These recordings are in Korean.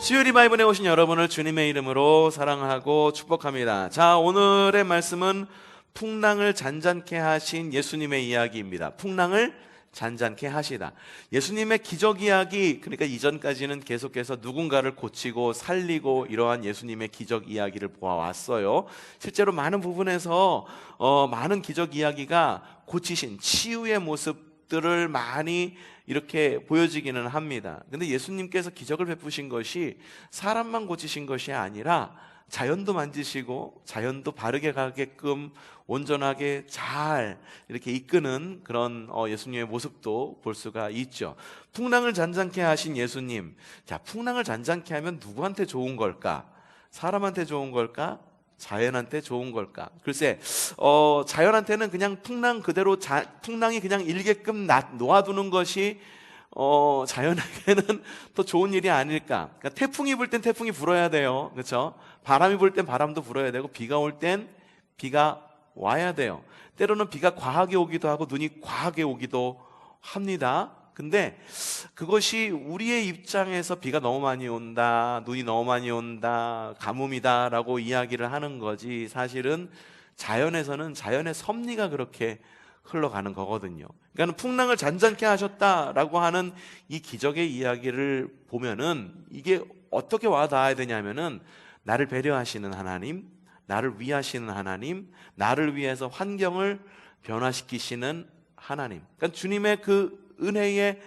수요일 리바이블에 오신 여러분을 주님의 이름으로 사랑하고 축복합니다. 자, 오늘의 말씀은 풍랑을 잔잔케 하신 예수님의 이야기입니다. 풍랑을 잔잔케 하시다. 예수님의 기적 이야기, 그러니까 이전까지는 계속해서 누군가를 고치고 살리고 이러한 예수님의 기적 이야기를 보아왔어요. 실제로 많은 부분에서 많은 기적 이야기가 고치신 치유의 모습들을 많이 이렇게 보여지기는 합니다. 근데 예수님께서 기적을 베푸신 것이 사람만 고치신 것이 아니라 자연도 만지시고 자연도 바르게 가게끔 온전하게 잘 이렇게 이끄는 그런 예수님의 모습도 볼 수가 있죠. 풍랑을 잔잔케 하신 예수님. 자, 풍랑을 잔잔케 하면 누구한테 좋은 걸까? 사람한테 좋은 걸까? 자연한테 좋은 걸까? 글쎄, 자연한테는 그냥 풍랑 그대로 풍랑이 그냥 일게끔 놓아두는 것이 자연에게는 더 좋은 일이 아닐까. 그러니까 태풍이 불 땐 태풍이 불어야 돼요. 그렇죠? 바람이 불 땐 바람도 불어야 되고, 비가 올 땐 비가 와야 돼요. 때로는 비가 과하게 오기도 하고 눈이 과하게 오기도 합니다. 근데 그것이 우리의 입장에서 비가 너무 많이 온다, 눈이 너무 많이 온다, 가뭄이다 라고 이야기를 하는 거지, 사실은 자연에서는 자연의 섭리가 그렇게 흘러가는 거거든요. 그러니까 풍랑을 잔잔케 하셨다라고 하는 이 기적의 이야기를 보면은 이게 어떻게 와닿아야 되냐면은 나를 배려하시는 하나님, 나를 위하시는 하나님, 나를 위해서 환경을 변화시키시는 하나님. 그러니까 주님의 그 은혜의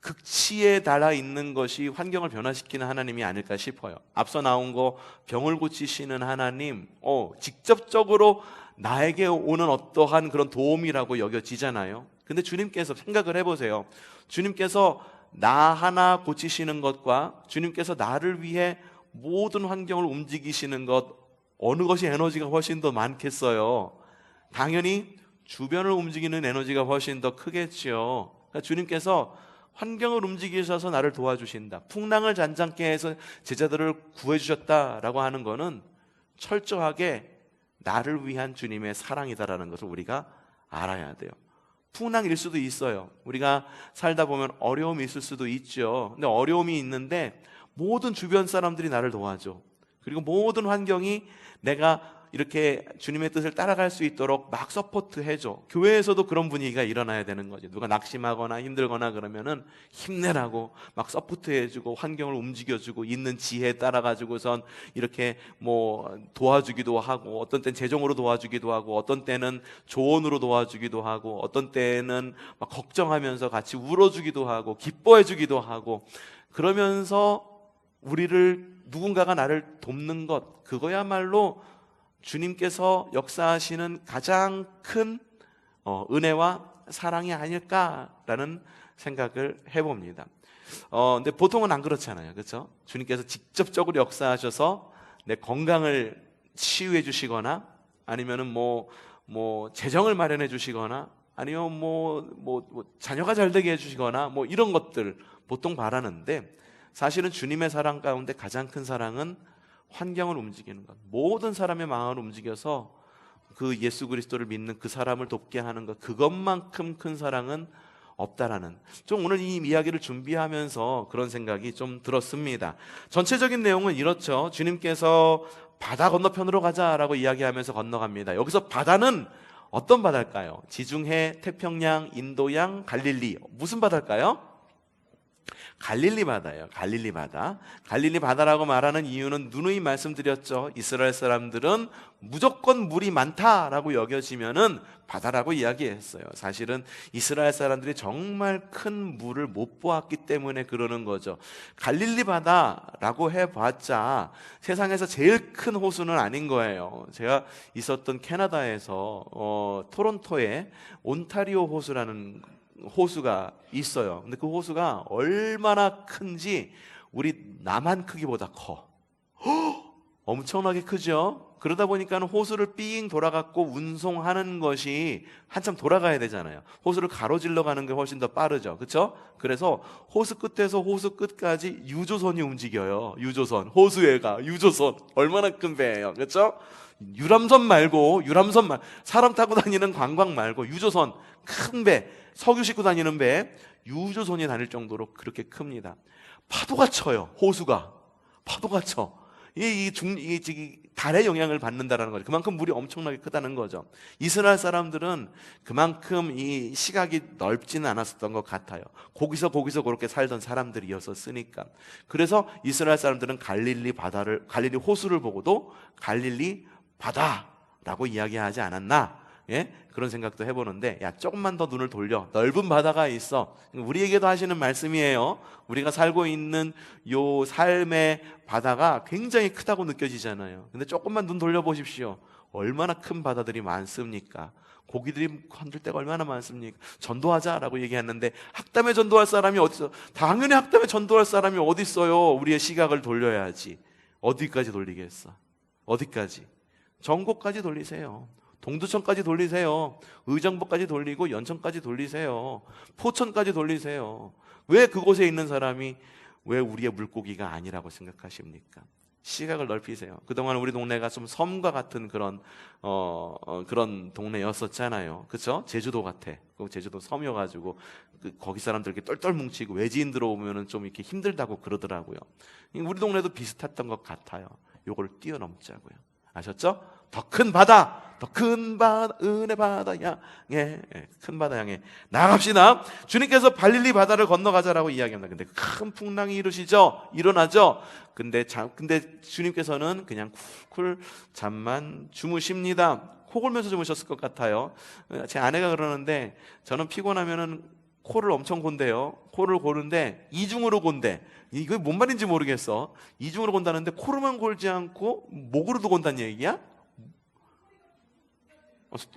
극치에 달아 있는 것이 환경을 변화시키는 하나님이 아닐까 싶어요. 앞서 나온 거 병을 고치시는 하나님, 직접적으로 나에게 오는 어떠한 그런 도움이라고 여겨지잖아요. 근데 주님께서 생각을 해보세요. 주님께서 나 하나 고치시는 것과 주님께서 나를 위해 모든 환경을 움직이시는 것, 어느 것이 에너지가 훨씬 더 많겠어요? 당연히 주변을 움직이는 에너지가 훨씬 더 크겠죠. 그러니까 주님께서 환경을 움직이셔서 나를 도와주신다, 풍랑을 잔잔케 해서 제자들을 구해주셨다라고 하는 것은 철저하게 나를 위한 주님의 사랑이다라는 것을 우리가 알아야 돼요. 풍랑일 수도 있어요. 우리가 살다 보면 어려움이 있을 수도 있죠. 근데 어려움이 있는데 모든 주변 사람들이 나를 도와줘. 그리고 모든 환경이 내가 이렇게 주님의 뜻을 따라갈 수 있도록 막 서포트 해줘. 교회에서도 그런 분위기가 일어나야 되는 거죠. 누가 낙심하거나 힘들거나 그러면은 힘내라고 막 서포트 해주고 환경을 움직여주고 있는 지혜에 따라가지고선 이렇게 뭐 도와주기도 하고, 어떤 때는 재정으로 도와주기도 하고, 어떤 때는 조언으로 도와주기도 하고, 어떤 때는 막 걱정하면서 같이 울어주기도 하고 기뻐해주기도 하고, 그러면서 누군가가 나를 돕는 것, 그거야말로 주님께서 역사하시는 가장 큰 은혜와 사랑이 아닐까라는 생각을 해봅니다. 근데 보통은 안 그렇잖아요. 그렇죠? 주님께서 직접적으로 역사하셔서 내 건강을 치유해 주시거나, 아니면은 뭐 재정을 마련해 주시거나, 아니면 자녀가 잘 되게 해 주시거나, 이런 것들 보통 바라는데, 사실은 주님의 사랑 가운데 가장 큰 사랑은 환경을 움직이는 것, 모든 사람의 마음을 움직여서 그 예수 그리스도를 믿는 그 사람을 돕게 하는 것, 그것만큼 큰 사랑은 없다라는, 좀 오늘 이 이야기를 준비하면서 그런 생각이 좀 들었습니다. 전체적인 내용은 이렇죠. 주님께서 바다 건너편으로 가자라고 이야기하면서 건너갑니다. 여기서 바다는 어떤 바다일까요? 지중해, 태평양, 인도양, 갈릴리, 무슨 바다일까요? 갈릴리 바다예요. 갈릴리 바다. 갈릴리 바다라고 말하는 이유는 누누이 말씀드렸죠. 이스라엘 사람들은 무조건 물이 많다라고 여겨지면은 바다라고 이야기했어요. 사실은 이스라엘 사람들이 정말 큰 물을 못 보았기 때문에 그러는 거죠. 갈릴리 바다라고 해봤자 세상에서 제일 큰 호수는 아닌 거예요. 제가 있었던 캐나다에서 토론토에 온타리오 호수라는 호수가 있어요. 근데 그 호수가 얼마나 큰지 우리 남한 크기보다 커. 엄청나게 크죠? 그러다 보니까 호수를 삥 돌아갖고 운송하는 것이 한참 돌아가야 되잖아요. 호수를 가로질러 가는 게 훨씬 더 빠르죠. 그렇죠? 그래서 호수 끝에서 호수 끝까지 유조선이 움직여요. 유조선, 호수에가 유조선, 얼마나 큰 배예요. 그렇죠? 유람선 말고 사람 타고 다니는 관광 말고 유조선, 큰 배, 석유 싣고 다니는 배, 유조선이 다닐 정도로 그렇게 큽니다. 파도가 쳐요. 호수가 파도가 쳐. 이 달의 영향을 받는다라는 거죠. 그만큼 물이 엄청나게 크다는 거죠. 이스라엘 사람들은 그만큼 이 시각이 넓지는 않았었던 것 같아요. 거기서 그렇게 살던 사람들이었으니까. 그래서 이스라엘 사람들은 갈릴리 호수를 보고도 갈릴리 바다라고 이야기하지 않았나? 예? 그런 생각도 해보는데, 야, 조금만 더 눈을 돌려. 넓은 바다가 있어. 우리에게도 하시는 말씀이에요. 우리가 살고 있는 요 삶의 바다가 굉장히 크다고 느껴지잖아요. 근데 조금만 눈 돌려보십시오. 얼마나 큰 바다들이 많습니까? 고기들이 건들 때가 얼마나 많습니까? 전도하자라고 얘기했는데, 학담에 전도할 사람이 어디서? 당연히 학담에 전도할 사람이 어디 있어요? 우리의 시각을 돌려야지. 어디까지 돌리겠어? 어디까지? 전국까지 돌리세요. 동두천까지 돌리세요. 의정부까지 돌리고 연천까지 돌리세요. 포천까지 돌리세요. 왜 그곳에 있는 사람이 왜 우리의 물고기가 아니라고 생각하십니까? 시각을 넓히세요. 그동안 우리 동네가 좀 섬과 같은 그런 동네였었잖아요. 그렇죠? 제주도 같아. 제주도 섬이어가지고 거기 사람들 이렇게 똘똘 뭉치고 외지인 들어오면은 좀 이렇게 힘들다고 그러더라고요. 우리 동네도 비슷했던 것 같아요. 요걸 뛰어넘자고요. 아셨죠? 더 큰 바다, 은혜 바다 향해, 큰 바다 향해 나갑시다. 주님께서 갈릴리 바다를 건너가자라고 이야기합니다. 근데 큰 풍랑이 일어나죠. 근데 주님께서는 그냥 쿨쿨 잠만 주무십니다. 코 골면서 주무셨을 것 같아요. 제 아내가 그러는데, 저는 피곤하면은 코를 엄청 곤대요. 코를 고는데 이중으로 곤대. 이게 뭔 말인지 모르겠어. 이중으로 곤다는데 코로만 골지 않고 목으로도 곤다는 얘기야?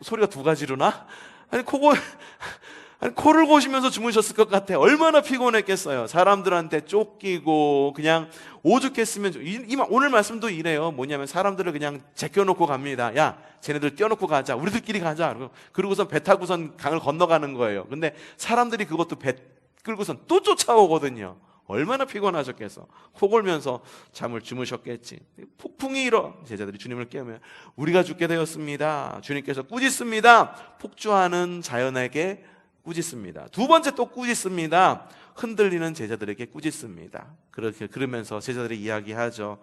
소리가 두 가지로 나? 아니 코를 고시면서 주무셨을 것 같아. 얼마나 피곤했겠어요. 사람들한테 쫓기고 그냥 오죽했으면. 오늘 말씀도 이래요. 뭐냐면 사람들을 그냥 제껴놓고 갑니다. 야, 쟤네들 떼어놓고 가자. 우리들끼리 가자. 그러고선 배 타고선 강을 건너가는 거예요. 근데 사람들이 그것도 배 끌고선 또 쫓아오거든요. 얼마나 피곤하셨겠어. 코 골면서 잠을 주무셨겠지. 폭풍이 일어. 제자들이 주님을 깨우면 우리가 죽게 되었습니다. 주님께서 꾸짖습니다. 폭주하는 자연에게 꾸짖습니다. 두 번째 또 꾸짖습니다. 흔들리는 제자들에게 꾸짖습니다. 그러면서 제자들이 이야기하죠.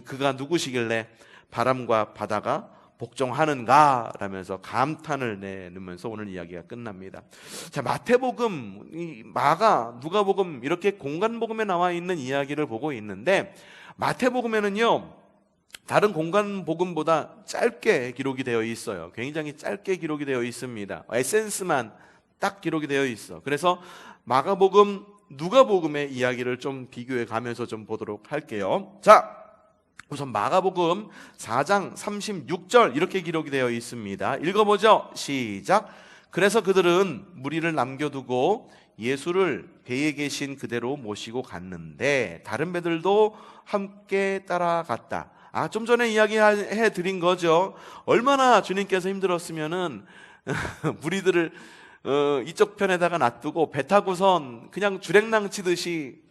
그가 누구시길래 바람과 바다가 복종하는가? 라면서 감탄을 내면서 오늘 이야기가 끝납니다. 자, 마태복음, 마가, 누가복음 이렇게 공간복음에 나와 있는 이야기를 보고 있는데, 마태복음에는요 다른 공간복음보다 짧게 기록이 되어 있어요. 굉장히 짧게 기록이 되어 있습니다. 에센스만 딱 기록이 되어 있어. 그래서 마가복음, 누가복음의 이야기를 좀 비교해 가면서 좀 보도록 할게요. 자, 우선 마가복음 4장 36절 이렇게 기록이 되어 있습니다. 읽어보죠. 시작. 그래서 그들은 무리를 남겨두고 예수를 배에 계신 그대로 모시고 갔는데 다른 배들도 함께 따라갔다. 좀 전에 이야기해 드린 거죠. 얼마나 주님께서 힘들었으면은 무리들을 이쪽 편에다가 놔두고 배 타고선 그냥 주랭랑 치듯이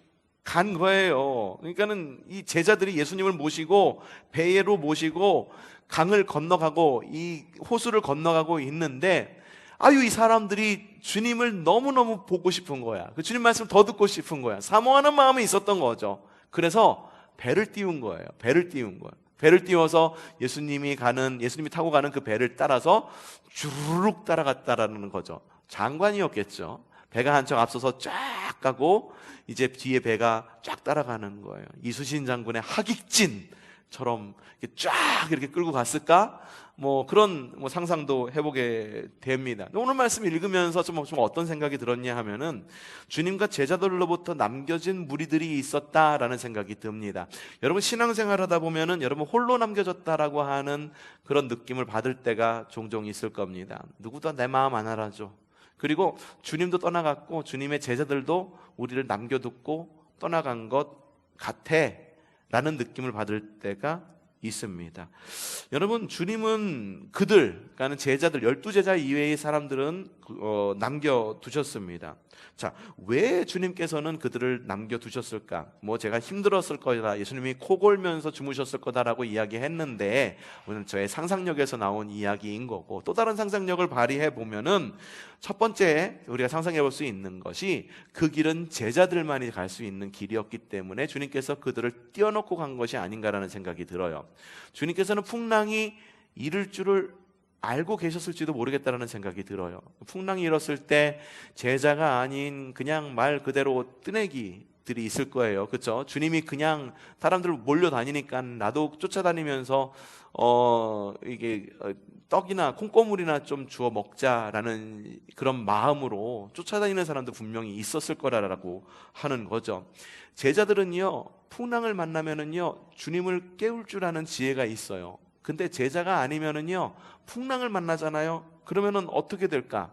간 거예요. 그러니까는 이 제자들이 예수님을 모시고 배로 모시고 강을 건너가고 이 호수를 건너가고 있는데, 이 사람들이 주님을 너무너무 보고 싶은 거야. 그 주님 말씀 더 듣고 싶은 거야. 사모하는 마음이 있었던 거죠. 그래서 배를 띄운 거예요. 배를 띄워서 예수님이 타고 가는 그 배를 따라서 주르륵 따라갔다라는 거죠. 장관이었겠죠. 배가 한척 앞서서 쫙 가고 이제 뒤에 배가 쫙 따라가는 거예요. 이순신 장군의 하객진처럼 쫙 이렇게 끌고 갔을까? 그런 상상도 해보게 됩니다. 오늘 말씀 읽으면서 좀 어떤 생각이 들었냐 하면은 주님과 제자들로부터 남겨진 무리들이 있었다라는 생각이 듭니다. 여러분 신앙생활 하다 보면은 여러분 홀로 남겨졌다라고 하는 그런 느낌을 받을 때가 종종 있을 겁니다. 누구도 내 마음 안 알아줘. 그리고 주님도 떠나갔고 주님의 제자들도 우리를 남겨두고 떠나간 것 같아 라는 느낌을 받을 때가 있습니다. 여러분 주님은 그러니까 제자들 12제자 이외의 사람들은 남겨두셨습니다. 자, 왜 주님께서는 그들을 남겨두셨을까? 뭐 제가 힘들었을 거다, 예수님이 코 골면서 주무셨을 거다라고 이야기했는데, 오늘 저의 상상력에서 나온 이야기인 거고, 또 다른 상상력을 발휘해 보면은 첫 번째 우리가 상상해 볼 수 있는 것이, 그 길은 제자들만이 갈 수 있는 길이었기 때문에 주님께서 그들을 띄워놓고 간 것이 아닌가라는 생각이 들어요. 주님께서는 풍랑이 이를 줄을 알고 계셨을지도 모르겠다라는 생각이 들어요. 풍랑이 일었을 때 제자가 아닌 그냥 말 그대로 뜨내기들이 있을 거예요. 그렇죠? 주님이 그냥 사람들 몰려다니니까 나도 쫓아다니면서 이게 떡이나 콩고물이나 좀 주워 먹자라는 그런 마음으로 쫓아다니는 사람도 분명히 있었을 거라고 하는 거죠. 제자들은요, 풍랑을 만나면은요, 주님을 깨울 줄 아는 지혜가 있어요. 근데 제자가 아니면은요, 풍랑을 만나잖아요. 그러면은 어떻게 될까?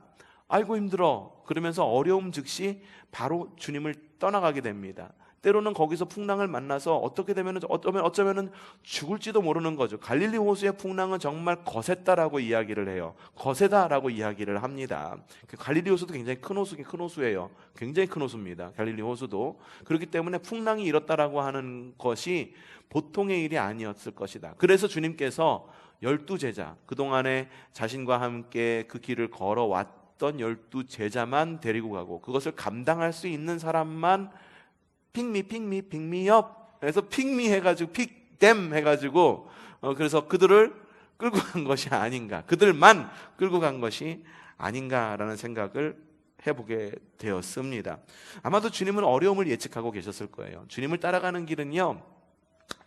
아이고 힘들어. 그러면서 어려움 즉시 바로 주님을 떠나가게 됩니다. 때로는 거기서 풍랑을 만나서 어떻게 되면은 어쩌면은 죽을지도 모르는 거죠. 갈릴리 호수의 풍랑은 정말 거셌다라고 이야기를 해요. 거세다라고 이야기를 합니다. 갈릴리 호수도 굉장히 큰 호수예요. 굉장히 큰 호수입니다. 갈릴리 호수도. 그렇기 때문에 풍랑이 일었다라고 하는 것이 보통의 일이 아니었을 것이다. 그래서 주님께서 12제자, 그동안에 자신과 함께 그 길을 걸어왔던 12제자만 데리고 가고, 그것을 감당할 수 있는 사람만 픽미업 해서 픽미 해가지고 픽댐 해가지고 그래서 그들을 끌고 간 것이 아닌가, 그들만 끌고 간 것이 아닌가라는 생각을 해보게 되었습니다. 아마도 주님은 어려움을 예측하고 계셨을 거예요. 주님을 따라가는 길은요,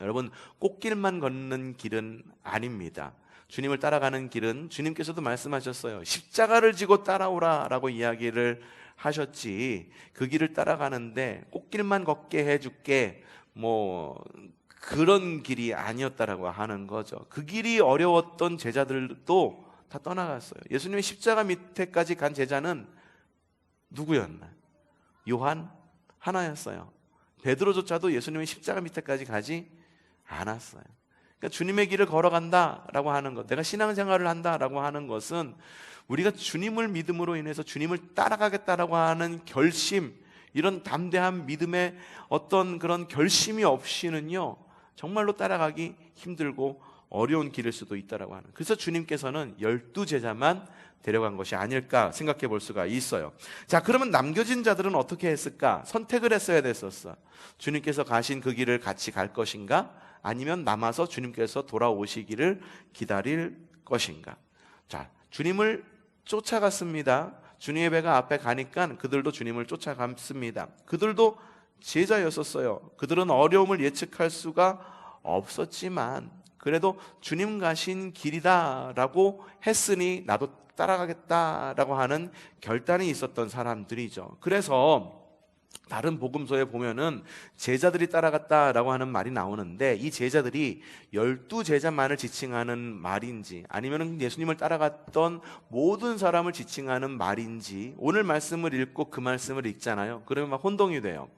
여러분, 꽃길만 걷는 길은 아닙니다. 주님을 따라가는 길은 주님께서도 말씀하셨어요. 십자가를 지고 따라오라 라고 이야기를 하셨지, 그 길을 따라가는데 꽃길만 걷게 해줄게, 뭐 그런 길이 아니었다라고 하는 거죠. 그 길이 어려웠던 제자들도 다 떠나갔어요. 예수님의 십자가 밑에까지 간 제자는 누구였나? 요한 하나였어요. 베드로조차도 예수님의 십자가 밑에까지 가지 않았어요. 그러니까 주님의 길을 걸어간다라고 하는 것, 내가 신앙생활을 한다라고 하는 것은 우리가 주님을 믿음으로 인해서 주님을 따라가겠다라고 하는 결심, 이런 담대한 믿음의 어떤 그런 결심이 없이는요, 정말로 따라가기 힘들고 어려운 길일 수도 있다라고 하는. 그래서 주님께서는 12제자만 데려간 것이 아닐까 생각해 볼 수가 있어요. 자, 그러면 남겨진 자들은 어떻게 했을까? 선택을 했어야 됐었어. 주님께서 가신 그 길을 같이 갈 것인가? 아니면 남아서 주님께서 돌아오시기를 기다릴 것인가? 자, 주님을 쫓아갔습니다. 주님의 배가 앞에 가니까 그들도 주님을 쫓아갔습니다. 그들도 제자였었어요. 그들은 어려움을 예측할 수가 없었지만 그래도 주님 가신 길이다라고 했으니 나도 따라가겠다라고 하는 결단이 있었던 사람들이죠. 그래서 다른 복음서에 보면은 제자들이 따라갔다라고 하는 말이 나오는데, 이 제자들이 12제자만을 지칭하는 말인지 아니면 예수님을 따라갔던 모든 사람을 지칭하는 말인지, 오늘 말씀을 읽고 그 말씀을 읽잖아요. 그러면 막 혼동이 돼요.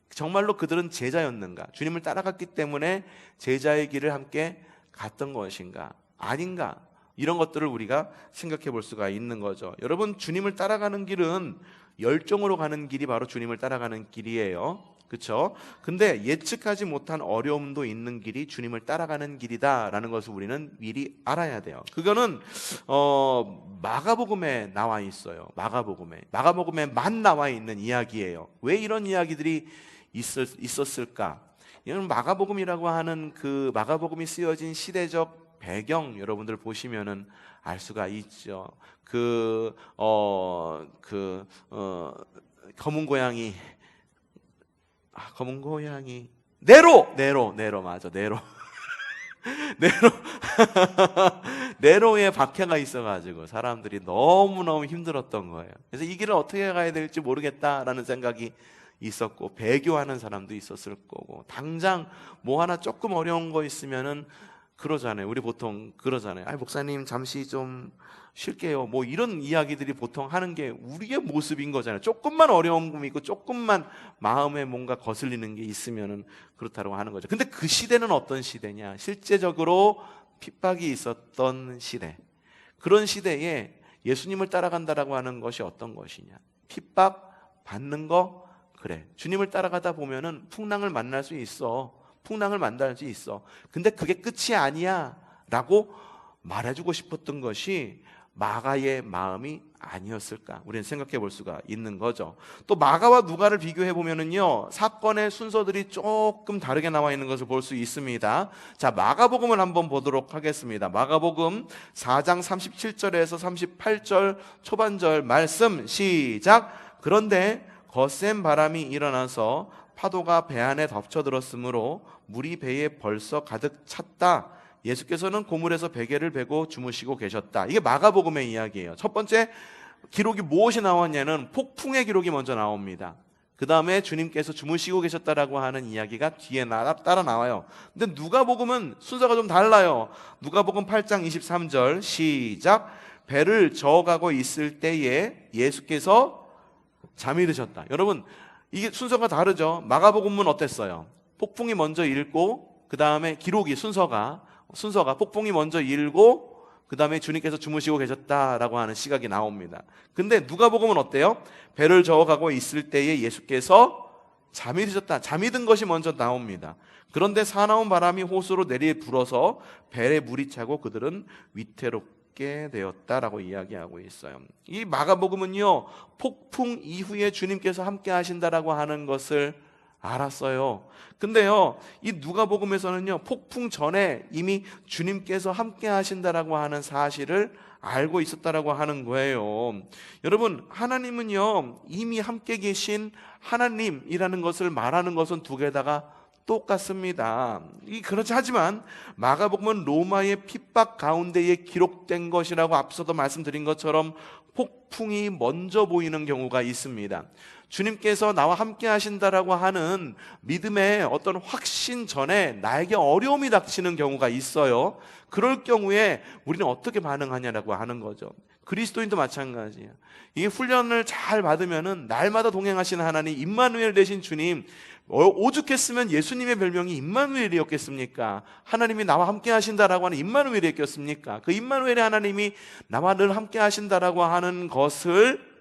정말로 그들은 제자였는가? 주님을 따라갔기 때문에 제자의 길을 함께 갔던 것인가? 아닌가? 이런 것들을 우리가 생각해 볼 수가 있는 거죠. 여러분, 주님을 따라가는 길은 열정으로 가는 길이 바로 주님을 따라가는 길이에요. 그렇죠? 근데 예측하지 못한 어려움도 있는 길이 주님을 따라가는 길이다라는 것을 우리는 미리 알아야 돼요. 그거는 마가복음에 나와 있어요. 마가복음에만 나와 있는 이야기예요. 왜 이런 이야기들이 있었을까? 이건 마가복음이라고 하는 그 마가복음이 쓰여진 시대적 배경 여러분들 보시면은 알 수가 있죠. 검은 고양이 네로 맞아. 네로 네로에 박해가 있어가지고 사람들이 너무너무 힘들었던 거예요. 그래서 이 길을 어떻게 가야 될지 모르겠다라는 생각이 있었고, 배교하는 사람도 있었을 거고, 당장 뭐 하나 조금 어려운 거 있으면은 그러잖아요. 우리 보통 그러잖아요. 목사님 잠시 좀 쉴게요. 뭐 이런 이야기들이 보통 하는 게 우리의 모습인 거잖아요. 조금만 어려움이 있고 조금만 마음에 뭔가 거슬리는 게 있으면은 그렇다고 하는 거죠. 근데 그 시대는 어떤 시대냐? 실제적으로 핍박이 있었던 시대. 그런 시대에 예수님을 따라간다라고 하는 것이 어떤 것이냐? 핍박 받는 거? 그래. 주님을 따라가다 보면은 풍랑을 만날 수 있어. 풍랑을 만날 수 있어. 근데 그게 끝이 아니야 라고 말해주고 싶었던 것이 마가의 마음이 아니었을까? 우리는 생각해 볼 수가 있는 거죠. 또 마가와 누가를 비교해 보면은요, 사건의 순서들이 조금 다르게 나와 있는 것을 볼 수 있습니다. 자, 마가복음을 한번 보도록 하겠습니다. 마가복음 4장 37절에서 38절 초반절 말씀 시작. 그런데 거센 바람이 일어나서 파도가 배 안에 덮쳐들었으므로 물이 배에 벌써 가득 찼다. 예수께서는 고물에서 베개를 베고 주무시고 계셨다. 이게 마가복음의 이야기예요. 첫 번째 기록이 무엇이 나왔냐는 폭풍의 기록이 먼저 나옵니다. 그 다음에 주님께서 주무시고 계셨다라고 하는 이야기가 뒤에 따라 나와요. 근데 누가복음은 순서가 좀 달라요. 누가복음 8장 23절 시작. 배를 저어가고 있을 때에 예수께서 잠이 드셨다. 여러분, 이게 순서가 다르죠. 마가복음은 어땠어요? 폭풍이 먼저 일고 그 다음에 기록이 순서가 폭풍이 먼저 일고 그 다음에 주님께서 주무시고 계셨다라고 하는 시각이 나옵니다. 근데 누가복음은 어때요? 배를 저어가고 있을 때에 예수께서 잠이 드셨다. 잠이 든 것이 먼저 나옵니다. 그런데 사나운 바람이 호수로 내리 불어서 배에 물이 차고 그들은 위태롭게 되었다라고 이야기하고 있어요. 이 마가복음은요, 폭풍 이후에 주님께서 함께 하신다라고 하는 것을 알았어요. 근데요, 이 누가복음에서는요, 폭풍 전에 이미 주님께서 함께 하신다라고 하는 사실을 알고 있었다라고 하는 거예요. 여러분, 하나님은요, 이미 함께 계신 하나님이라는 것을 말하는 것은 두 개다가 똑같습니다. 그렇지 하지만 마가복음은 로마의 핍박 가운데에 기록된 것이라고 앞서도 말씀드린 것처럼 폭풍이 먼저 보이는 경우가 있습니다. 주님께서 나와 함께 하신다라고 하는 믿음의 어떤 확신 전에 나에게 어려움이 닥치는 경우가 있어요. 그럴 경우에 우리는 어떻게 반응하냐라고 하는 거죠. 그리스도인도 마찬가지예요. 이 훈련을 잘 받으면은 날마다 동행하시는 하나님, 임마누엘 되신 주님, 오죽했으면 예수님의 별명이 임마누엘이었겠습니까? 하나님이 나와 함께 하신다라고 하는 임마누엘이었겠습니까? 그 임마누엘의 하나님이 나와 늘 함께 하신다라고 하는 것을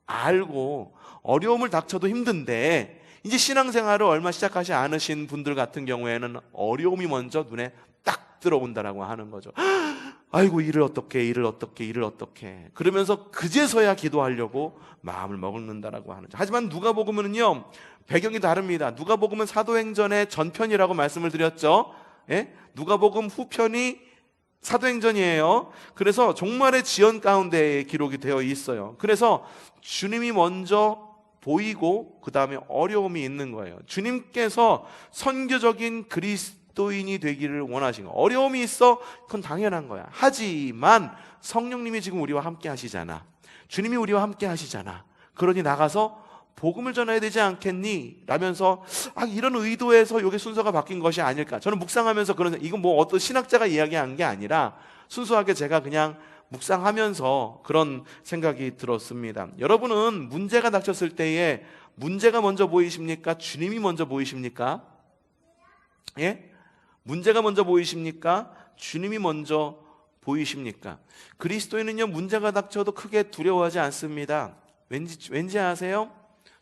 알고 어려움을 닥쳐도 힘든데 이제 신앙생활을 얼마 시작하지 않으신 분들 같은 경우에는 어려움이 먼저 눈에 딱 들어온다라고 하는 거죠. 아이고, 일을 어떻게 그러면서 그제서야 기도하려고 마음을 먹는다라고 하는 거죠. 하지만 누가복음은요, 배경이 다릅니다. 누가복음은 사도행전의 전편이라고 말씀을 드렸죠. 예? 누가복음 후편이 사도행전이에요. 그래서 종말의 지연 가운데에 기록이 되어 있어요. 그래서 주님이 먼저 보이고 그 다음에 어려움이 있는 거예요. 주님께서 선교적인 그리스도인이 되기를 원하신 거예요. 어려움이 있어? 그건 당연한 거야. 하지만 성령님이 지금 우리와 함께 하시잖아. 주님이 우리와 함께 하시잖아. 그러니 나가서 복음을 전해야 되지 않겠니? 라면서 이런 의도에서 이게 순서가 바뀐 것이 아닐까. 저는 묵상하면서 이건 뭐 어떤 신학자가 이야기한 게 아니라 순수하게 제가 그냥 묵상하면서 그런 생각이 들었습니다. 여러분은 문제가 닥쳤을 때에 문제가 먼저 보이십니까? 주님이 먼저 보이십니까? 예? 문제가 먼저 보이십니까? 주님이 먼저 보이십니까? 그리스도인은요, 문제가 닥쳐도 크게 두려워하지 않습니다. 왠지 아세요?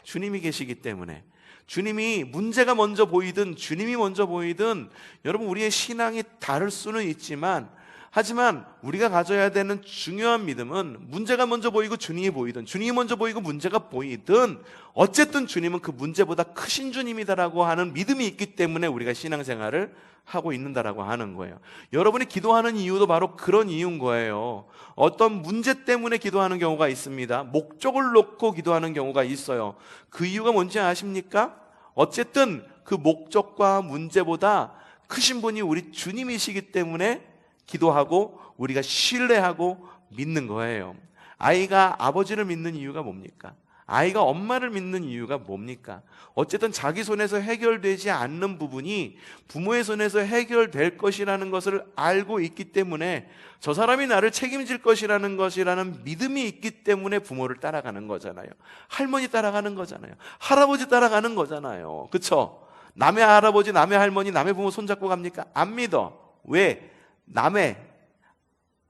주님이 계시기 때문에. 주님이 문제가 먼저 보이든 주님이 먼저 보이든 여러분, 우리의 신앙이 다를 수는 있지만, 하지만 우리가 가져야 되는 중요한 믿음은 문제가 먼저 보이고 주님이 보이든 주님이 먼저 보이고 문제가 보이든 어쨌든 주님은 그 문제보다 크신 주님이다라고 하는 믿음이 있기 때문에 우리가 신앙생활을 하고 있는다라고 하는 거예요. 여러분이 기도하는 이유도 바로 그런 이유인 거예요. 어떤 문제 때문에 기도하는 경우가 있습니다. 목적을 놓고 기도하는 경우가 있어요. 그 이유가 뭔지 아십니까? 어쨌든 그 목적과 문제보다 크신 분이 우리 주님이시기 때문에 기도하고 우리가 신뢰하고 믿는 거예요. 아이가 아버지를 믿는 이유가 뭡니까? 아이가 엄마를 믿는 이유가 뭡니까? 어쨌든 자기 손에서 해결되지 않는 부분이 부모의 손에서 해결될 것이라는 것을 알고 있기 때문에, 저 사람이 나를 책임질 것이라는 믿음이 있기 때문에 부모를 따라가는 거잖아요. 할머니 따라가는 거잖아요. 할아버지 따라가는 거잖아요. 그렇죠? 남의 할아버지, 남의 할머니, 남의 부모 손잡고 갑니까? 안 믿어. 왜? 남의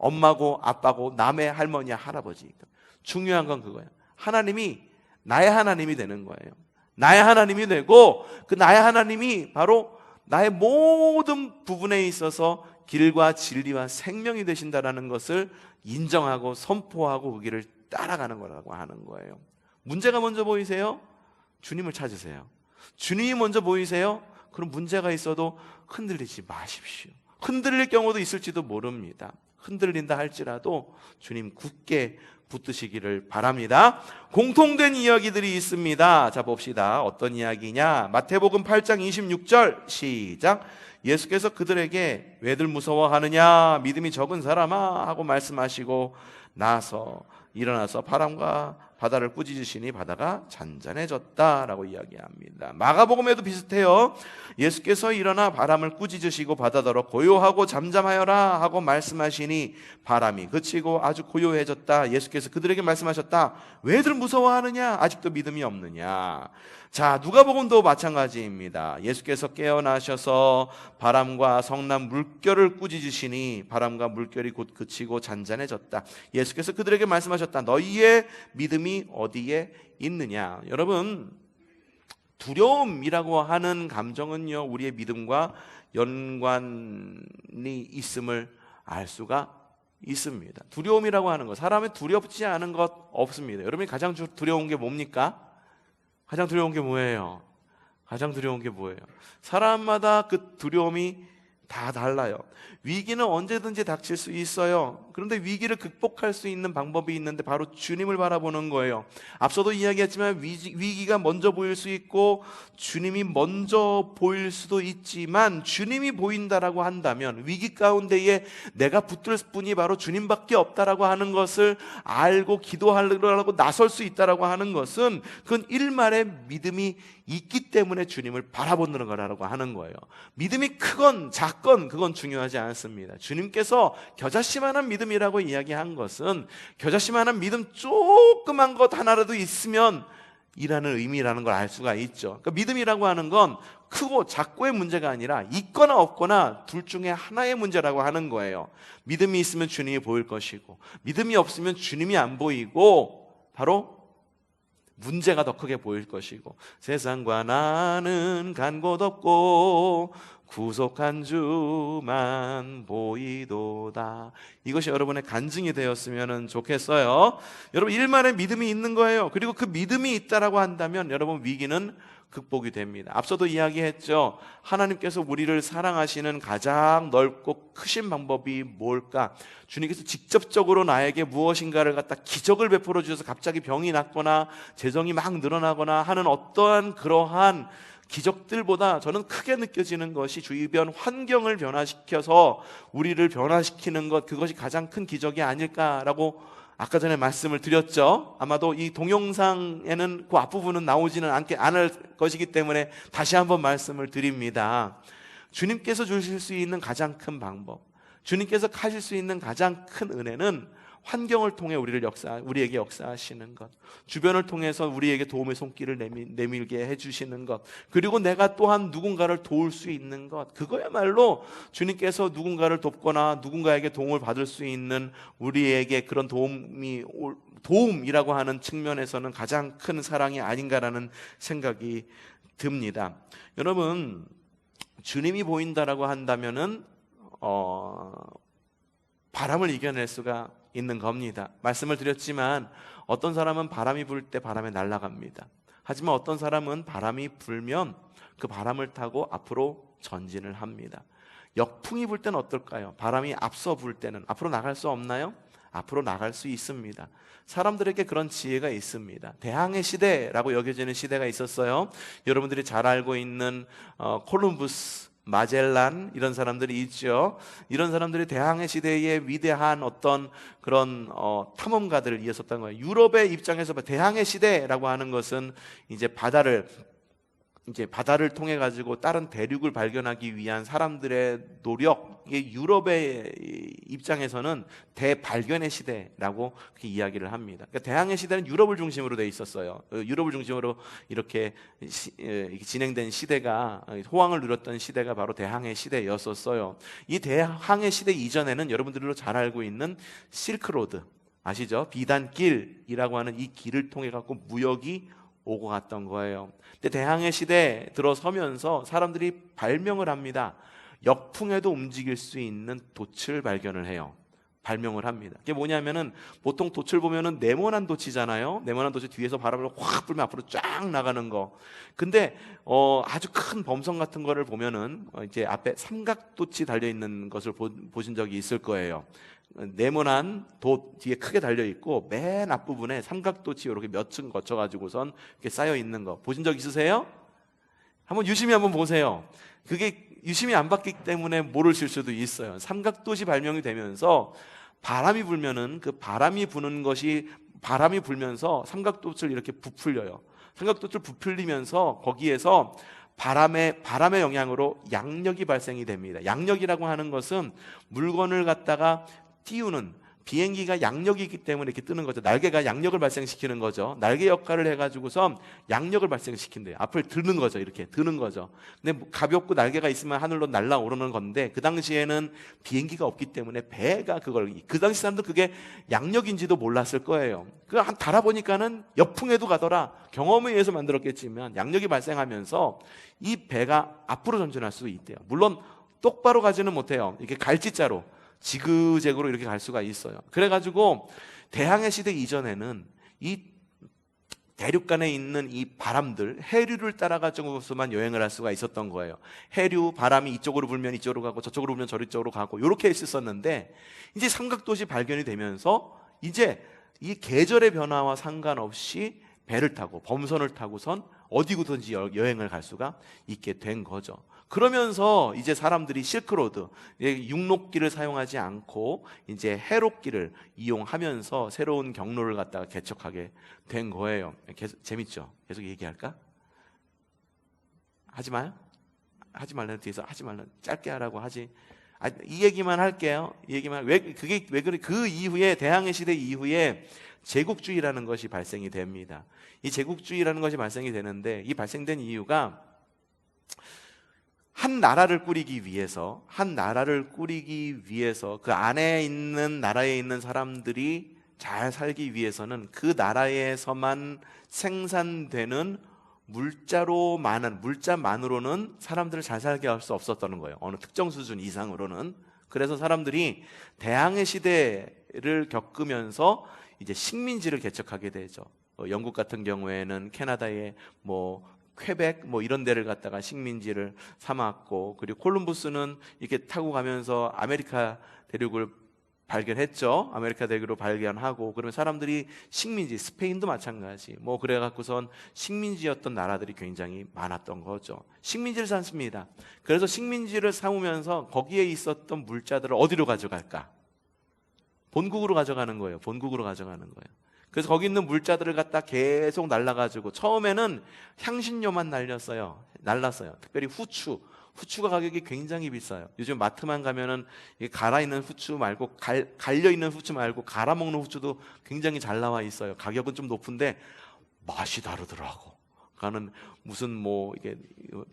엄마고 아빠고 남의 할머니야 할아버지. 중요한 건 그거예요. 하나님이 나의 하나님이 되는 거예요. 나의 하나님이 되고 그 나의 하나님이 바로 나의 모든 부분에 있어서 길과 진리와 생명이 되신다라는 것을 인정하고 선포하고 그 길을 따라가는 거라고 하는 거예요. 문제가 먼저 보이세요? 주님을 찾으세요. 주님이 먼저 보이세요? 그럼 문제가 있어도 흔들리지 마십시오. 흔들릴 경우도 있을지도 모릅니다. 흔들린다 할지라도 주님 굳게 붙드시기를 바랍니다. 공통된 이야기들이 있습니다. 자, 봅시다. 어떤 이야기냐? 마태복음 8장 26절 시작. 예수께서 그들에게 왜들 무서워하느냐? 믿음이 적은 사람아 하고 말씀하시고 나서 일어나서 바람과 바다를 꾸짖으시니 바다가 잔잔해졌다라고 이야기합니다. 마가복음에도 비슷해요. 예수께서 일어나 바람을 꾸짖으시고 바다더러 고요하고 잠잠하여라 하고 말씀하시니 바람이 그치고 아주 고요해졌다. 예수께서 그들에게 말씀하셨다. 왜들 무서워하느냐? 아직도 믿음이 없느냐? 자, 누가복음도 마찬가지입니다. 예수께서 깨어나셔서 바람과 성난 물결을 꾸짖으시니 바람과 물결이 곧 그치고 잔잔해졌다. 예수께서 그들에게 말씀하셨다. 너희의 믿음이 어디에 있느냐? 여러분, 두려움이라고 하는 감정은요, 우리의 믿음과 연관이 있음을 알 수가 있습니다. 두려움이라고 하는 것, 사람이 두렵지 않은 것 없습니다. 여러분이 가장 두려운 게 뭡니까? 가장 두려운 게 뭐예요? 가장 두려운 게 뭐예요? 사람마다 그 두려움이 다 달라요. 위기는 언제든지 닥칠 수 있어요. 그런데 위기를 극복할 수 있는 방법이 있는데 바로 주님을 바라보는 거예요. 앞서도 이야기했지만 위기가 먼저 보일 수 있고 주님이 먼저 보일 수도 있지만 주님이 보인다라고 한다면 위기 가운데에 내가 붙들 분이 바로 주님밖에 없다라고 하는 것을 알고 기도하려고 나설 수 있다라고 하는 것은 그건 일말의 믿음이 있기 때문에 주님을 바라보는 거라고 하는 거예요. 믿음이 크건 작건 그건 중요하지 않습니다. 주님께서 겨자씨만한 믿음이라고 이야기한 것은 겨자씨만한 믿음 조그만 것 하나라도 있으면 이라는 의미라는 걸 알 수가 있죠. 그러니까 믿음이라고 하는 건 크고 작고의 문제가 아니라 있거나 없거나 둘 중에 하나의 문제라고 하는 거예요. 믿음이 있으면 주님이 보일 것이고 믿음이 없으면 주님이 안 보이고 바로 문제가 더 크게 보일 것이고 세상과 나는 간 곳 없고 구속한 주만 보이도다. 이것이 여러분의 간증이 되었으면 좋겠어요. 여러분 일만의 믿음이 있는 거예요. 그리고 그 믿음이 있다라고 한다면 여러분 위기는 극복이 됩니다. 앞서도 이야기했죠. 하나님께서 우리를 사랑하시는 가장 넓고 크신 방법이 뭘까? 주님께서 직접적으로 나에게 무엇인가를 갖다 기적을 베풀어 주셔서 갑자기 병이 낫거나 재정이 막 늘어나거나 하는 어떠한 그러한 기적들보다 저는 크게 느껴지는 것이 주변 환경을 변화시켜서 우리를 변화시키는 것, 그것이 가장 큰 기적이 아닐까라고 아까 전에 말씀을 드렸죠. 아마도 이 동영상에는 그 앞부분은 나오지는 않을 것이기 때문에 다시 한번 말씀을 드립니다. 주님께서 주실 수 있는 가장 큰 방법, 주님께서 하실 수 있는 가장 큰 은혜는 환경을 통해 우리에게 역사하시는 것, 주변을 통해서 우리에게 도움의 손길을 내밀게 해주시는 것, 그리고 내가 또한 누군가를 도울 수 있는 것, 그거야말로 주님께서 누군가를 돕거나 누군가에게 도움을 받을 수 있는 우리에게 그런 도움이라고 하는 측면에서는 가장 큰 사랑이 아닌가라는 생각이 듭니다. 여러분, 주님이 보인다라고 한다면은 바람을 이겨낼 수가 있는 겁니다. 말씀을 드렸지만 어떤 사람은 바람이 불 때 바람에 날아갑니다. 하지만 어떤 사람은 바람이 불면 그 바람을 타고 앞으로 전진을 합니다. 역풍이 불 때는 어떨까요? 바람이 앞서 불 때는 앞으로 나갈 수 없나요? 앞으로 나갈 수 있습니다. 사람들에게 그런 지혜가 있습니다. 대항해 시대라고 여겨지는 시대가 있었어요. 여러분들이 잘 알고 있는 콜럼부스, 마젤란 이런 사람들이 있죠. 이런 사람들이 대항해 시대의 위대한 어떤 그런 탐험가들을 이었었던 거예요. 유럽의 입장에서 대항해 시대라고 하는 것은 이제 바다를 이제 바다를 통해 가지고 다른 대륙을 발견하기 위한 사람들의 노력이 유럽의 입장에서는 대발견의 시대라고 그렇게 이야기를 합니다. 그러니까 대항해 시대는 유럽을 중심으로 돼 있었어요. 유럽을 중심으로 이렇게 진행된 시대가, 호황을 누렸던 시대가 바로 대항해 시대였었어요. 이 대항해 시대 이전에는 여러분들도 잘 알고 있는 실크로드 아시죠? 비단길이라고 하는 이 길을 통해 갖고 무역이 오고 갔던 거예요. 근데 대항해 시대에 들어서면서 사람들이 발명을 합니다. 역풍에도 움직일 수 있는 돛을 발견을 해요. 발명을 합니다. 그게 뭐냐면은 보통 돛을 보면은 네모난 돛이잖아요. 네모난 돛이 뒤에서 바람을 확 불면 앞으로 쫙 나가는 거. 근데 아주 큰 범선 같은 거를 보면은 이제 앞에 삼각돛이 달려 있는 것을 보신 적이 있을 거예요. 네모난 돛 뒤에 크게 달려 있고 맨 앞부분에 삼각돛이 이렇게 몇 층 거쳐 가지고선 이렇게 쌓여 있는 거 보신 적 있으세요? 한번 유심히 한번 보세요. 그게 유심히 안 봤기 때문에 모르실 수도 있어요. 삼각돛이 발명이 되면서 바람이 불면은 그 바람이 부는 것이 바람이 불면서 삼각돛을 이렇게 부풀려요. 삼각돛을 부풀리면서 거기에서 바람의 영향으로 양력이 발생이 됩니다. 양력이라고 하는 것은 물건을 갖다가 띄우는, 비행기가 양력이 있기 때문에 이렇게 뜨는 거죠. 날개가 양력을 발생시키는 거죠. 날개 역할을 해가지고서 양력을 발생시킨대요. 앞을 드는 거죠. 이렇게 드는 거죠. 근데 가볍고 날개가 있으면 하늘로 날아오르는 건데 그 당시에는 비행기가 없기 때문에 배가 그 당시 사람들 그게 양력인지도 몰랐을 거예요. 한 달아보니까는 역풍에도 가더라. 경험에 의해서 만들었겠지만 양력이 발생하면서 이 배가 앞으로 전진할 수 있대요. 물론 똑바로 가지는 못해요. 이렇게 갈지자로 지그재그로 이렇게 갈 수가 있어요. 그래가지고 대항해 시대 이전에는 이 대륙 간에 있는 이 바람들, 해류를 따라가지고서만 여행을 할 수가 있었던 거예요. 해류 바람이 이쪽으로 불면 이쪽으로 가고 저쪽으로 불면 저쪽으로 가고 이렇게 했었는데 이제 삼각돛이 발견이 되면서 이제 이 계절의 변화와 상관없이 배를 타고 범선을 타고선 어디든지 여행을 갈 수가 있게 된 거죠. 그러면서 이제 사람들이 실크로드, 육록길을 사용하지 않고 이제 해록길을 이용하면서 새로운 경로를 갖다가 개척하게 된 거예요. 재밌죠? 계속 얘기할까? 하지 마요? 하지 말라는 뒤에서 하지 말라는, 짧게 하라고 하지. 이 얘기만 할게요. 이 얘기만. 왜 그래? 그 이후에, 대항해 시대 이후에 제국주의라는 것이 발생이 됩니다. 이 제국주의라는 것이 발생이 되는데 이 발생된 이유가 한 나라를 꾸리기 위해서 그 안에 있는 나라에 있는 사람들이 잘 살기 위해서는 그 나라에서만 생산되는 물자만으로는 사람들을 잘 살게 할 수 없었다는 거예요. 어느 특정 수준 이상으로는. 그래서 사람들이 대항해 시대를 겪으면서 이제 식민지를 개척하게 되죠. 영국 같은 경우에는 캐나다의 퀘벡 이런 데를 갖다가 식민지를 삼았고, 그리고 콜럼버스는 이렇게 타고 가면서 아메리카 대륙을 발견했죠. 아메리카 대륙을 발견하고, 그러면 사람들이 식민지, 스페인도 마찬가지. 그래갖고선 식민지였던 나라들이 굉장히 많았던 거죠. 식민지를 삼습니다. 그래서 식민지를 삼으면서 거기에 있었던 물자들을 어디로 가져갈까? 본국으로 가져가는 거예요. 그래서 거기 있는 물자들을 갖다 계속 날라가지고 처음에는 향신료만 날랐어요. 특별히 후추가 가격이 굉장히 비싸요. 요즘 마트만 가면은 갈아있는 후추 말고 갈려있는 후추 말고 갈아먹는 후추도 굉장히 잘 나와 있어요. 가격은 좀 높은데 맛이 다르더라고. 그거는 무슨 이게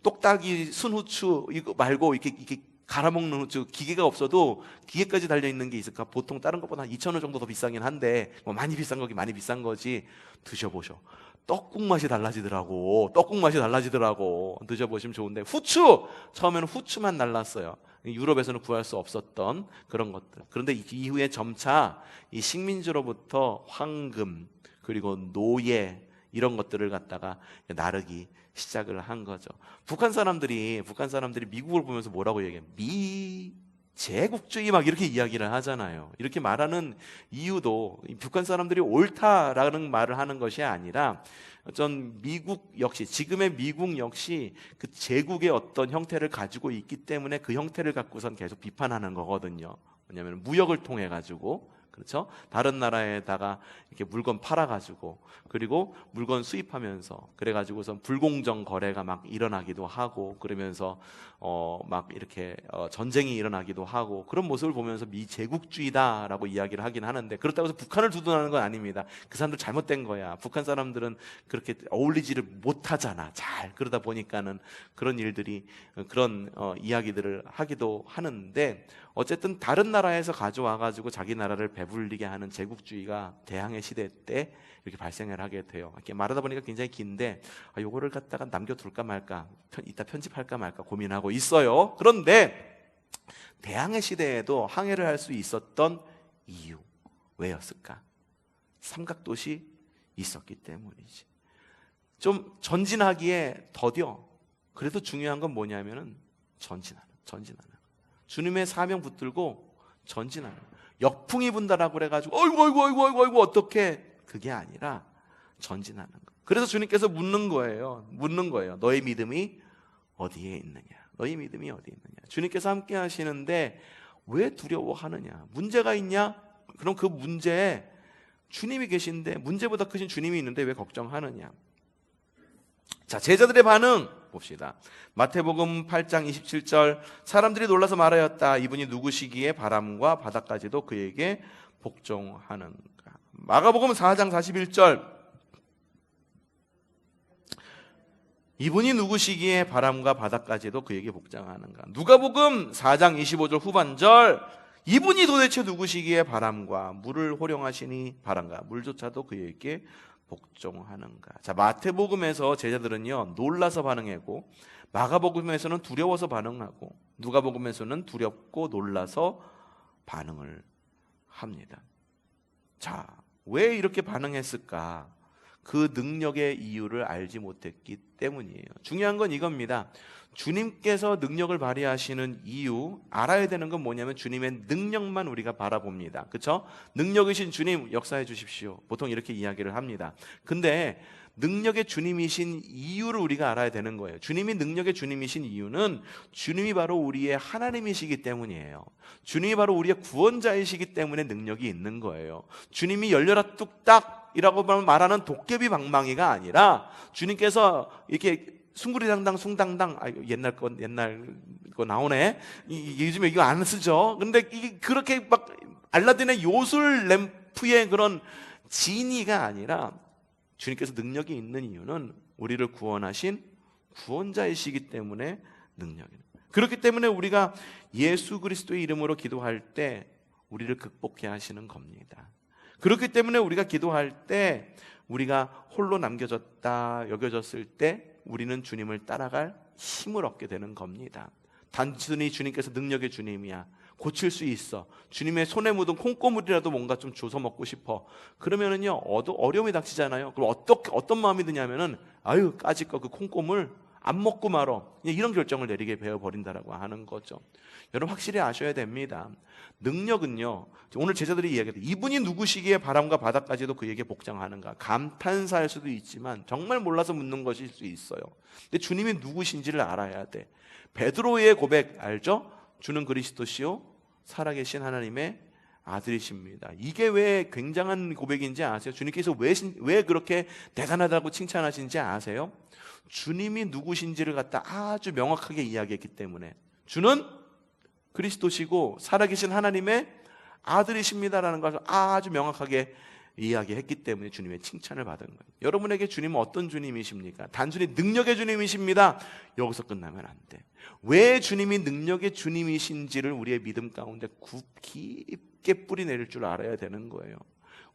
똑딱이 순후추 이거 말고 이렇게 갈아먹는 후추 기계가 없어도 기계까지 달려있는 게 있을까? 보통 다른 것보다 한 2,000원 정도 더 비싸긴 한데 많이 비싼 거지. 드셔보셔. 떡국 맛이 달라지더라고. 드셔보시면 좋은데, 후추! 처음에는 후추만 날랐어요. 유럽에서는 구할 수 없었던 그런 것들. 그런데 이후에 점차 이 식민지로부터 황금 그리고 노예 이런 것들을 갖다가 나르기 시작을 한 거죠. 북한 사람들이 미국을 보면서 뭐라고 얘기해요? 제국주의 막 이렇게 이야기를 하잖아요. 이렇게 말하는 이유도 북한 사람들이 옳다라는 말을 하는 것이 아니라 지금의 미국 역시 그 제국의 어떤 형태를 가지고 있기 때문에 그 형태를 갖고선 계속 비판하는 거거든요. 왜냐하면 무역을 통해 가지고 그렇죠? 다른 나라에다가 이렇게 물건 팔아가지고 그리고 물건 수입하면서 그래가지고선 불공정 거래가 막 일어나기도 하고 그러면서 막 이렇게 전쟁이 일어나기도 하고 그런 모습을 보면서 미제국주의다라고 이야기를 하긴 하는데 그렇다고 해서 북한을 두둔하는 건 아닙니다. 그 사람들 잘못된 거야. 북한 사람들은 그렇게 어울리지를 못하잖아. 잘 그러다 보니까는 그런 일들이 그런 이야기들을 하기도 하는데 어쨌든 다른 나라에서 가져와가지고 자기 나라를 배불리게 하는 제국주의가 대항해 시대 때 이렇게 발생을 하게 돼요. 이렇게 말하다 보니까 굉장히 긴데 요거를 갖다가 남겨둘까 말까 이따 편집할까 말까 고민하고 있어요. 그런데 대항해 시대에도 항해를 할 수 있었던 이유 왜였을까? 삼각도시 있었기 때문이지. 좀 전진하기에 더뎌. 그래도 중요한 건 뭐냐면은 전진하는 주님의 사명 붙들고 전진하는 역풍이 분다라고 그래가지고 어이구 어떻게 그게 아니라 전진하는 거. 그래서 주님께서 묻는 거예요. 너의 믿음이 어디에 있느냐? 너희 믿음이 어디에 있느냐? 주님께서 함께 하시는데 왜 두려워하느냐? 문제가 있냐? 그럼 그 문제에 주님이 계신데 문제보다 크신 주님이 있는데 왜 걱정하느냐? 자, 제자들의 반응 봅시다. 마태복음 8장 27절 사람들이 놀라서 말하였다. 이분이 누구시기에 바람과 바다까지도 그에게 복종하는가. 마가복음 4장 41절 이분이 누구시기에 바람과 바다까지도 그에게 복종하는가. 누가복음 4장 25절 후반절 이분이 도대체 누구시기에 바람과 물을 호령하시니 바람과 물조차도 그에게 복종하는가. 자, 마태복음에서 제자들은요 놀라서 반응하고 마가복음에서는 두려워서 반응하고 누가복음에서는 두렵고 놀라서 반응을 합니다. 자, 왜 이렇게 반응했을까? 그 능력의 이유를 알지 못했기 때문이에요. 중요한 건 이겁니다. 주님께서 능력을 발휘하시는 이유 알아야 되는 건 뭐냐면 주님의 능력만 우리가 바라봅니다. 그렇죠? 능력이신 주님 역사해 주십시오. 보통 이렇게 이야기를 합니다. 근데 능력의 주님이신 이유를 우리가 알아야 되는 거예요. 주님이 능력의 주님이신 이유는 주님이 바로 우리의 하나님이시기 때문이에요. 주님이 바로 우리의 구원자이시기 때문에 능력이 있는 거예요. 주님이 열려라 뚝딱 이라고 말하는 도깨비 방망이가 아니라 주님께서 이렇게 숭구리당당 숭당당 옛날 거 나오네. 요즘에 이거 안 쓰죠. 근데 이게 그렇게 막 알라딘의 요술 램프의 그런 지니가 아니라 주님께서 능력이 있는 이유는 우리를 구원하신 구원자이시기 때문에 능력입니다. 그렇기 때문에 우리가 예수 그리스도의 이름으로 기도할 때 우리를 극복해 하시는 겁니다. 그렇기 때문에 우리가 기도할 때 우리가 홀로 남겨졌다 여겨졌을 때 우리는 주님을 따라갈 힘을 얻게 되는 겁니다. 단순히 주님께서 능력의 주님이야. 고칠 수 있어. 주님의 손에 묻은 콩고물이라도 뭔가 좀 주워 먹고 싶어. 그러면은요, 어려움이 닥치잖아요. 그럼 어떤 마음이 드냐면은, 아유, 까짓 거 그 콩고물 안 먹고 말어. 이런 결정을 내리게 배워버린다라고 하는 거죠. 여러분 확실히 아셔야 됩니다. 능력은요, 오늘 제자들이 이야기했던 이분이 누구시기에 바람과 바다까지도 그에게 복종하는가. 감탄사할 수도 있지만 정말 몰라서 묻는 것일 수 있어요. 근데 주님이 누구신지를 알아야 돼. 베드로의 고백 알죠? 주는 그리스도시요 살아계신 하나님의 아들이십니다. 이게 왜 굉장한 고백인지 아세요? 주님께서 왜 그렇게 대단하다고 칭찬하신지 아세요? 주님이 누구신지를 갖다 아주 명확하게 이야기했기 때문에 주는 그리스도시고 살아계신 하나님의 아들이십니다라는 것을 아주 명확하게 이야기했기 때문에 주님의 칭찬을 받은 거예요. 여러분에게 주님은 어떤 주님이십니까? 단순히 능력의 주님이십니다. 여기서 끝나면 안 돼. 왜 주님이 능력의 주님이신지를 우리의 믿음 가운데 깊게 뿌리내릴 줄 알아야 되는 거예요.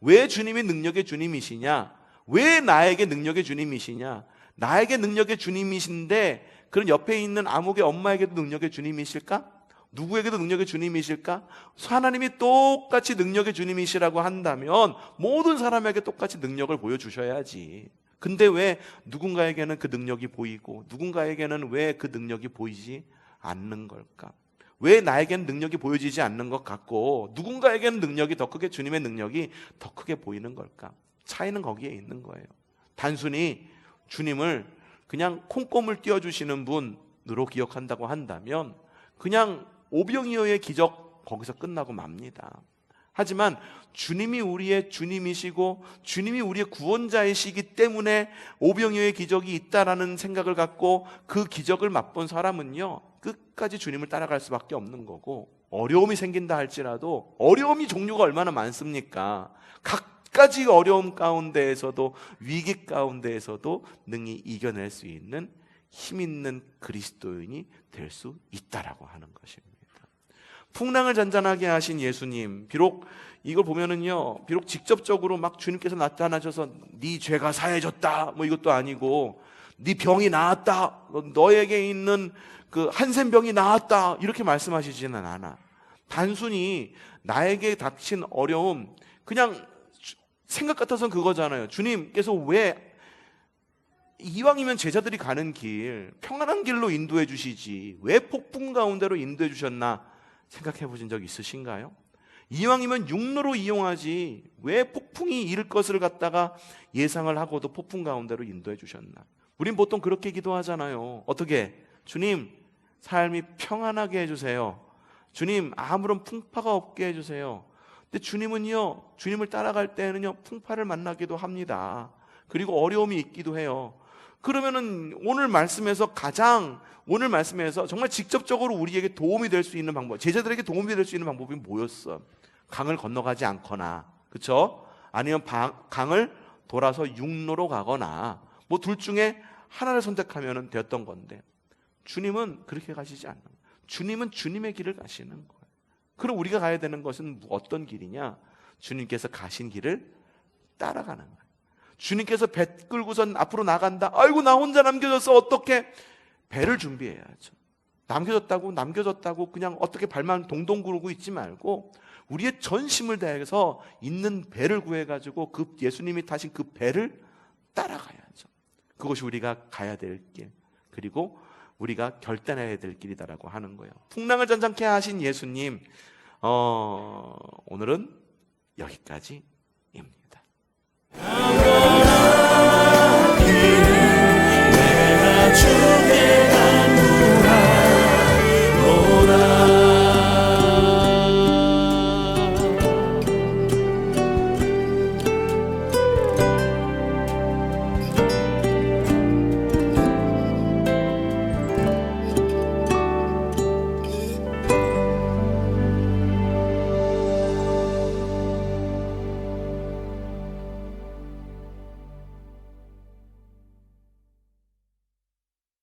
왜 주님이 능력의 주님이시냐? 왜 나에게 능력의 주님이시냐? 나에게 능력의 주님이신데 그런 옆에 있는 아무개 엄마에게도 능력의 주님이실까? 누구에게도 능력의 주님이실까? 하나님이 똑같이 능력의 주님이시라고 한다면 모든 사람에게 똑같이 능력을 보여주셔야지. 근데 왜 누군가에게는 그 능력이 보이고 누군가에게는 왜 그 능력이 보이지 않는 걸까? 왜 나에게는 능력이 보여지지 않는 것 같고 누군가에게는 능력이 더 크게 주님의 능력이 더 크게 보이는 걸까? 차이는 거기에 있는 거예요. 단순히 주님을 그냥 콩고물 띄워주시는 분으로 기억한다고 한다면 그냥 오병이어의 기적 거기서 끝나고 맙니다. 하지만 주님이 우리의 주님이시고 주님이 우리의 구원자이시기 때문에 오병이어의 기적이 있다라는 생각을 갖고 그 기적을 맛본 사람은요, 끝까지 주님을 따라갈 수밖에 없는 거고, 어려움이 생긴다 할지라도 어려움이 종류가 얼마나 많습니까? 각가지 어려움 가운데에서도, 위기 가운데에서도 능히 이겨낼 수 있는 힘 있는 그리스도인이 될 수 있다라고 하는 것입니다. 풍랑을 잔잔하게 하신 예수님, 비록 이걸 보면은요, 비록 직접적으로 막 주님께서 나타나셔서 네 죄가 사해졌다 뭐 이것도 아니고, 네 병이 나았다, 너에게 있는 그 한센병이 나았다 이렇게 말씀하시지는 않아. 단순히 나에게 닥친 어려움, 그냥 생각 같아서는 그거잖아요. 주님께서 왜 이왕이면 제자들이 가는 길, 평안한 길로 인도해 주시지 왜 폭풍 가운데로 인도해 주셨나 생각해 보신 적 있으신가요? 이왕이면 육로로 이용하지 왜 폭풍이 일 것을 갖다가 예상을 하고도 폭풍 가운데로 인도해 주셨나? 우린 보통 그렇게 기도하잖아요. 어떻게? 주님, 삶이 평안하게 해주세요. 주님, 아무런 풍파가 없게 해주세요. 근데 주님은요, 주님을 따라갈 때는요, 풍파를 만나기도 합니다. 그리고 어려움이 있기도 해요. 그러면은 오늘 말씀에서 정말 직접적으로 우리에게 도움이 될 수 있는 방법, 제자들에게 도움이 될 수 있는 방법이 뭐였어? 강을 건너가지 않거나, 그렇죠? 아니면 강을 돌아서 육로로 가거나, 뭐 둘 중에 하나를 선택하면 되었던 건데, 주님은 그렇게 가시지 않는 거예요. 주님은 주님의 길을 가시는 거예요. 그럼 우리가 가야 되는 것은 어떤 길이냐? 주님께서 가신 길을 따라가는 거예요. 주님께서 배 끌고선 앞으로 나간다. 아이고, 나 혼자 남겨졌어. 어떻게? 배를 준비해야죠. 남겨졌다고 그냥 어떻게 발만 동동 구르고 있지 말고 우리의 전심을 다해서 있는 배를 구해가지고 그 예수님이 타신 그 배를 따라가야죠. 그것이 우리가 가야 될 길, 그리고 우리가 결단해야 될 길이다라고 하는 거예요. 풍랑을 잔잔케 하신 예수님, 오늘은 여기까지입니다.